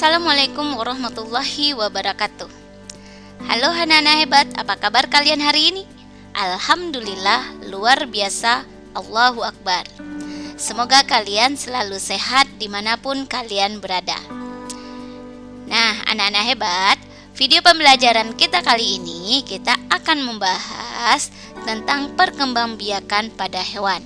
Assalamualaikum warahmatullahi wabarakatuh. Halo anak-anak hebat, apa kabar kalian hari ini? Alhamdulillah, luar biasa, Allahu Akbar. Semoga kalian selalu sehat dimanapun kalian berada. Nah, anak-anak hebat, video pembelajaran kita kali ini kita akan membahas tentang perkembangbiakan pada hewan.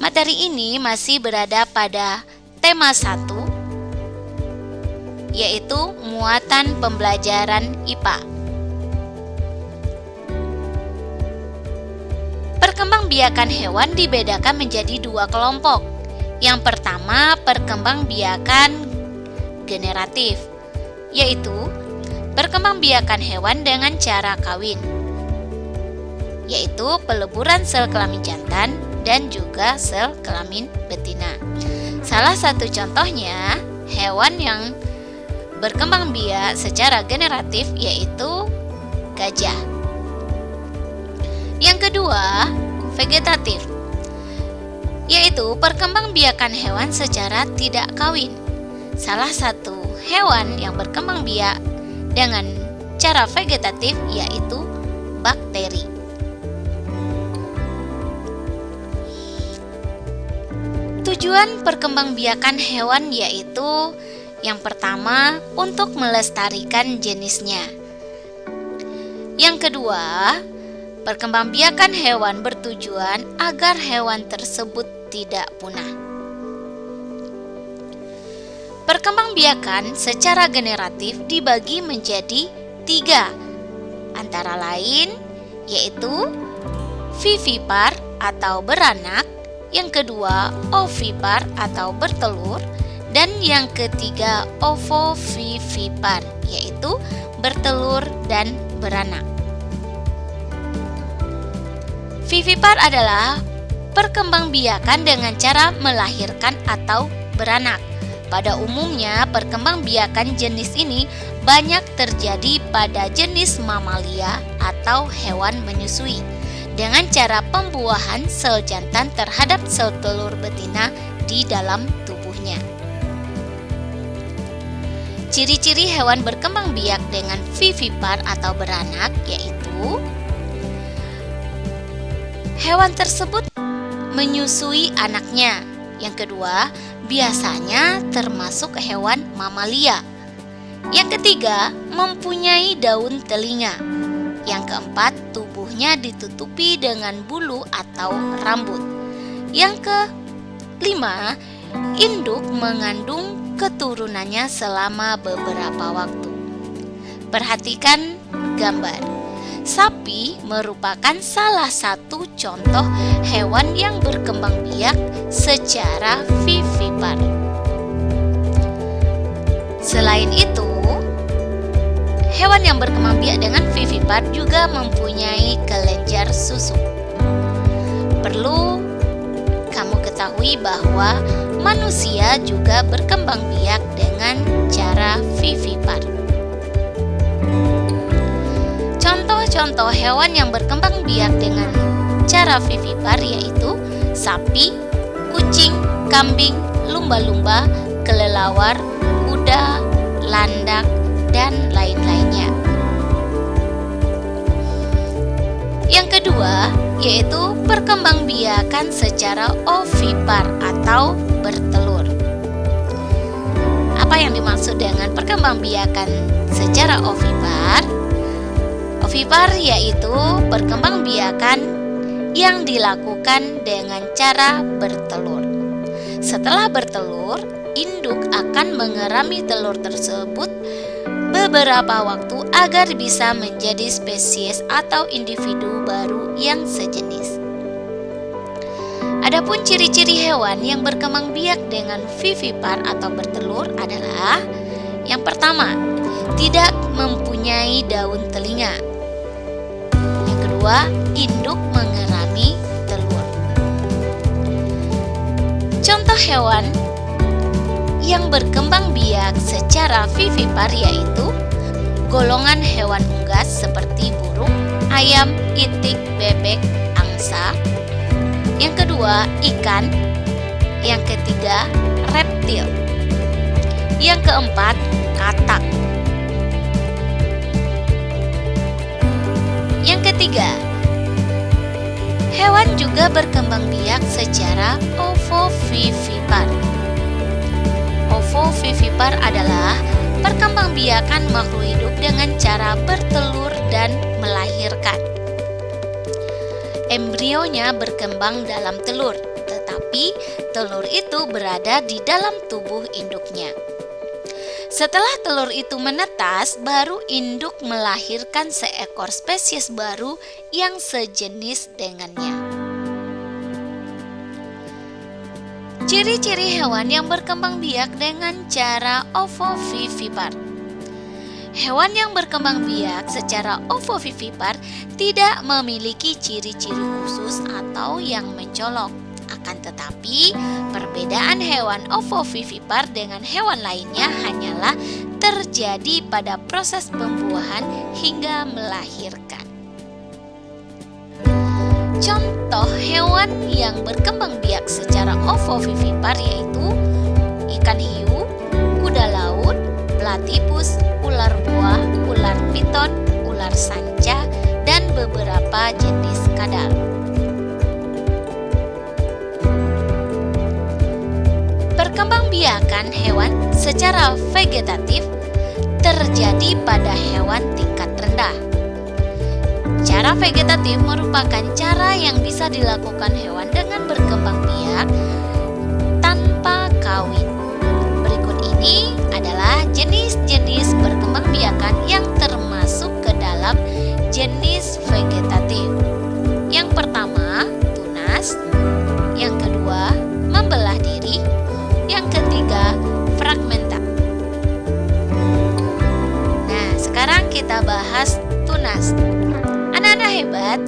Materi ini masih berada pada tema 1, yaitu muatan pembelajaran IPA. Perkembangbiakan hewan dibedakan menjadi 2 kelompok. Yang pertama, perkembangbiakan generatif, yaitu perkembangbiakan hewan dengan cara kawin, yaitu peleburan sel kelamin jantan dan juga sel kelamin betina. Salah satu contohnya hewan yang berkembang biak secara generatif yaitu gajah. Yang kedua, vegetatif, yaitu perkembangbiakan hewan secara tidak kawin. Salah satu hewan yang berkembang biak dengan cara vegetatif yaitu bakteri. Tujuan perkembangbiakan hewan yaitu yang pertama, untuk melestarikan jenisnya. Yang kedua, perkembangbiakan hewan bertujuan agar hewan tersebut tidak punah. Perkembangbiakan secara generatif dibagi menjadi 3, antara lain yaitu vivipar atau beranak, yang kedua ovipar atau bertelur, dan yang ketiga ovovivipar, yaitu bertelur dan beranak. Vivipar adalah perkembangbiakan dengan cara melahirkan atau beranak. Pada umumnya, perkembangbiakan jenis ini banyak terjadi pada jenis mamalia atau hewan menyusui dengan cara pembuahan sel jantan terhadap sel telur betina di dalam tubuhnya. Ciri-ciri hewan berkembang biak dengan vivipar atau beranak yaitu hewan tersebut menyusui anaknya. Yang kedua, biasanya termasuk hewan mamalia. Yang ketiga, mempunyai daun telinga. Yang keempat, tubuhnya ditutupi dengan bulu atau rambut. Yang kelima, induk mengandung keturunannya selama beberapa waktu. Perhatikan gambar. Sapi merupakan salah satu contoh hewan yang berkembang biak secara vivipar. Selain itu, hewan yang berkembang biak dengan vivipar juga mempunyai kelenjar susu. Perlu kamu ketahui bahwa manusia juga berkembang biak dengan cara vivipar. Contoh-contoh hewan yang berkembang biak dengan cara vivipar yaitu sapi, kucing, kambing, lumba-lumba, kelelawar, kuda, landak, dan lain-lainnya. Yang kedua yaitu perkembangbiakan secara ovipar atau bertelur. Apa yang dimaksud dengan perkembangbiakan secara ovipar? Ovipar yaitu perkembangbiakan yang dilakukan dengan cara bertelur. Setelah bertelur, induk akan mengerami telur tersebut beberapa waktu agar bisa menjadi spesies atau individu baru yang sejenis. Adapun ciri-ciri hewan yang berkembang biak dengan vivipar atau bertelur adalah yang pertama, tidak mempunyai daun telinga. Yang kedua, induk mengerami telur. Contoh hewan yang berkembang biak secara vivipar yaitu golongan hewan unggas seperti burung, ayam, itik, bebek, angsa. Yang kedua, ikan. Yang ketiga, reptil. Yang keempat, katak. Yang ketiga, hewan juga berkembang biak secara ovovivipar. Ovovivipar adalah perkembangbiakan makhluk hidup dengan cara bertelur dan melahirkan. Embrionya berkembang dalam telur, tetapi telur itu berada di dalam tubuh induknya. Setelah telur itu menetas, baru induk melahirkan seekor spesies baru yang sejenis dengannya. Ciri-ciri hewan yang berkembang biak dengan cara ovovivipar. Hewan yang berkembang biak secara ovovivipar tidak memiliki ciri-ciri khusus atau yang mencolok. Akan tetapi, perbedaan hewan ovovivipar dengan hewan lainnya hanyalah terjadi pada proses pembuahan hingga melahirkan. Contoh hewan yang berkembang biak secara ovovivipar yaitu ikan hiu, kuda laut, platypus, ular buah, ular piton, ular sanca, dan beberapa jenis kadal. Perkembangbiakan hewan secara vegetatif terjadi pada hewan tingkat rendah. Cara vegetatif merupakan cara yang bisa dilakukan hewan dengan berkembang biak tanpa kawin. Berikut ini adalah jenis-jenis perkembangbiakan yang termasuk ke dalam jenis vegetatif. Yang pertama, tunas. Yang kedua, membelah diri. Yang ketiga, fragmenta. Nah, sekarang kita bahas tunas. Anak-anak hebat,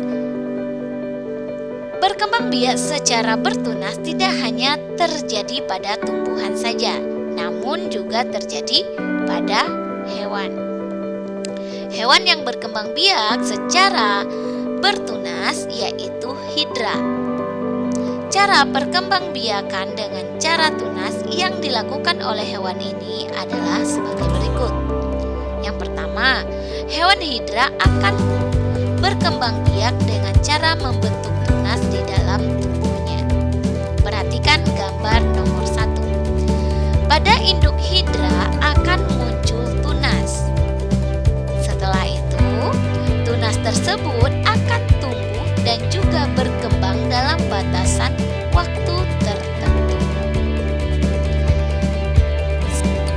berkembang biak secara bertunas tidak hanya terjadi pada tumbuhan saja, namun juga terjadi pada hewan. Hewan yang berkembang biak secara bertunas yaitu hidra. Cara perkembangbiakan dengan cara tunas yang dilakukan oleh hewan ini adalah sebagai berikut. Yang pertama, hewan hidra akan berkembang biak dengan cara membentuk tunas di dalam tubuhnya. Perhatikan gambar nomor 1. Pada induk hidra akan muncul tunas. Setelah itu, tunas tersebut akan tumbuh dan juga berkembang dalam batasan waktu tertentu.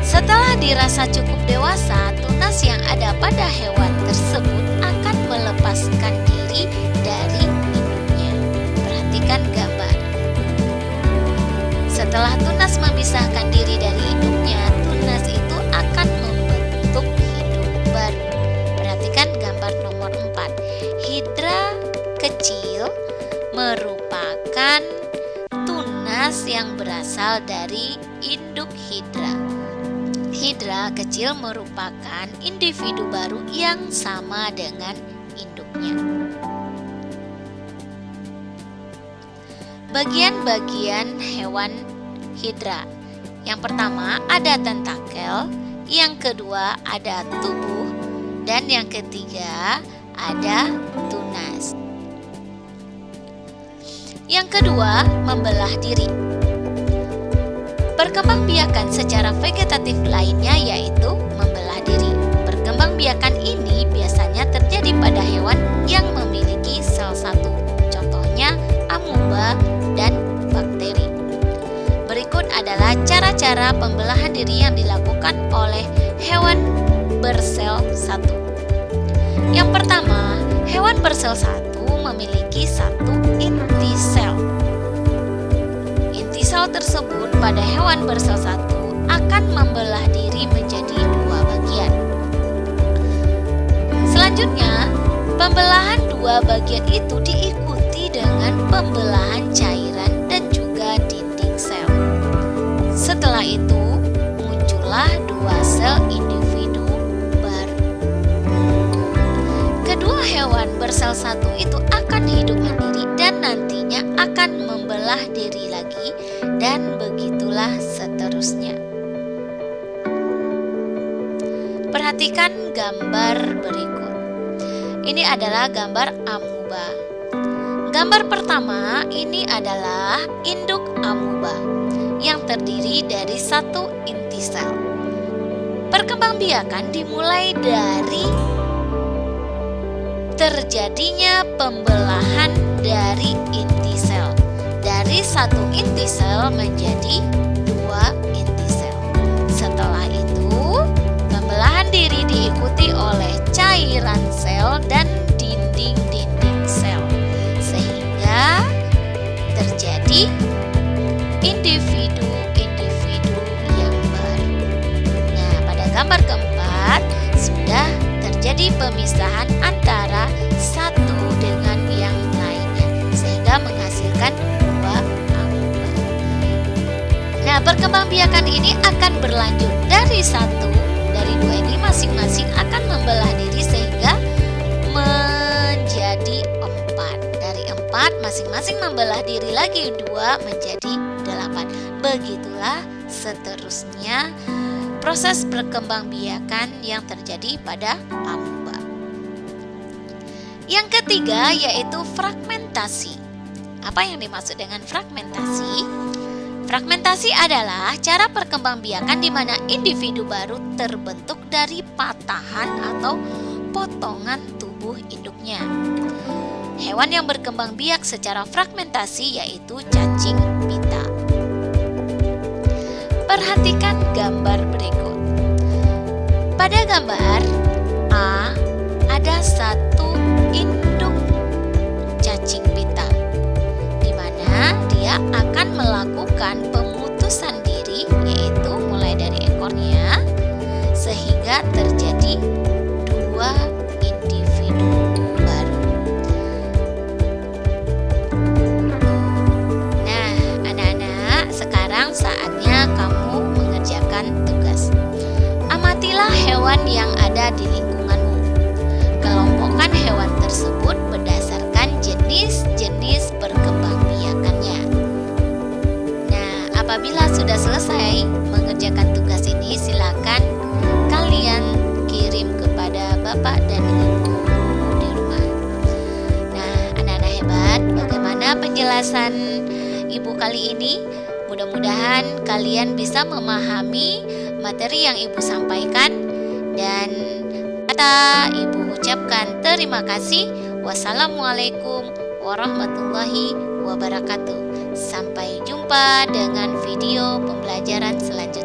Setelah dirasa cukup dewasa, tunas yang ada pada hewan tersebut akan melepaskan diri dari induknya. Perhatikan gambar. Setelah tunas memisahkan diri dari induknya, tunas itu akan membentuk hidup baru. Perhatikan gambar nomor 4. Hidra kecil merupakan tunas yang berasal dari induk hidra. Hidra kecil merupakan individu baru yang sama dengan induknya. Bagian-bagian hewan hidra. Yang pertama ada tentakel, yang kedua ada tubuh, dan yang ketiga ada tunas. Yang kedua, membelah diri. Perkembangbiakan secara vegetatif lainnya yaitu membelah diri. Perkembangbiakan ini biasanya terjadi pada hewan yang memiliki sel satu, contohnya amuba dan bakteri. Berikut adalah cara-cara pembelahan diri yang dilakukan oleh hewan bersel satu. Yang pertama, hewan bersel satu memiliki satu inti sel. Inti sel tersebut pada hewan bersel satu akan membelah diri menjadi dua bagian. Selanjutnya, pembelahan dua bagian itu diikuti dengan pembelahan cairan dan juga dinding sel. Setelah itu, muncullah dua sel individu baru. Kedua hewan bersel satu itu akan hidup mandiri dan nantinya akan membelah diri lagi dan begitulah seterusnya. Perhatikan gambar berikut. Ini adalah gambar amuba. Gambar pertama ini adalah induk amuba yang terdiri dari satu inti sel. Perkembangbiakan dimulai dari terjadinya pembelahan dari inti sel. Dari satu inti sel menjadi dua inti sel. Setelah itu, pembelahan diri diikuti oleh cairan sel dan dinding-dinding sel, sehingga terjadi individu-individu yang baru. Nah, pada gambar keempat sudah terjadi pemisahan antara satu dengan yang lainnya, sehingga menghasilkan dua amuba. Nah, perkembangbiakan ini akan berlanjut dari dua ini masing-masing akan membelah diri sehingga menjadi empat. Dari empat masing-masing membelah diri lagi dua menjadi 8. Begitulah seterusnya proses perkembangbiakan yang terjadi pada amuba. Yang ketiga yaitu fragmentasi. Apa yang dimaksud dengan fragmentasi? Fragmentasi adalah cara perkembangbiakan di mana individu baru terbentuk dari patahan atau potongan tubuh induknya. Hewan yang berkembang biak secara fragmentasi yaitu cacing pita. Perhatikan gambar berikut. Pada gambar A ada satu induk cacing pita, di mana dia akan melakukan pemutusan diri, yaitu mulai dari ekornya, sehingga terjadi dua individu baru. Nah, anak-anak, sekarang saatnya kamu mengerjakan tugas. Amatilah hewan yang ada di lingkunganmu. Kelompokkan hewan tersebut berdasarkan jenis-jenis perkembangbiakannya. Nah, apabila sudah selesai mengerjakan tugas ini, silakan kalian kirim kepada Bapak dan Ibu di rumah. Nah, anak-anak hebat, bagaimana penjelasan Ibu kali ini? Mudah-mudahan kalian bisa memahami materi yang Ibu sampaikan, dan kata Ibu ucapkan terima kasih. Wassalamualaikum warahmatullahi wabarakatuh. Sampai jumpa dengan video pembelajaran selanjutnya.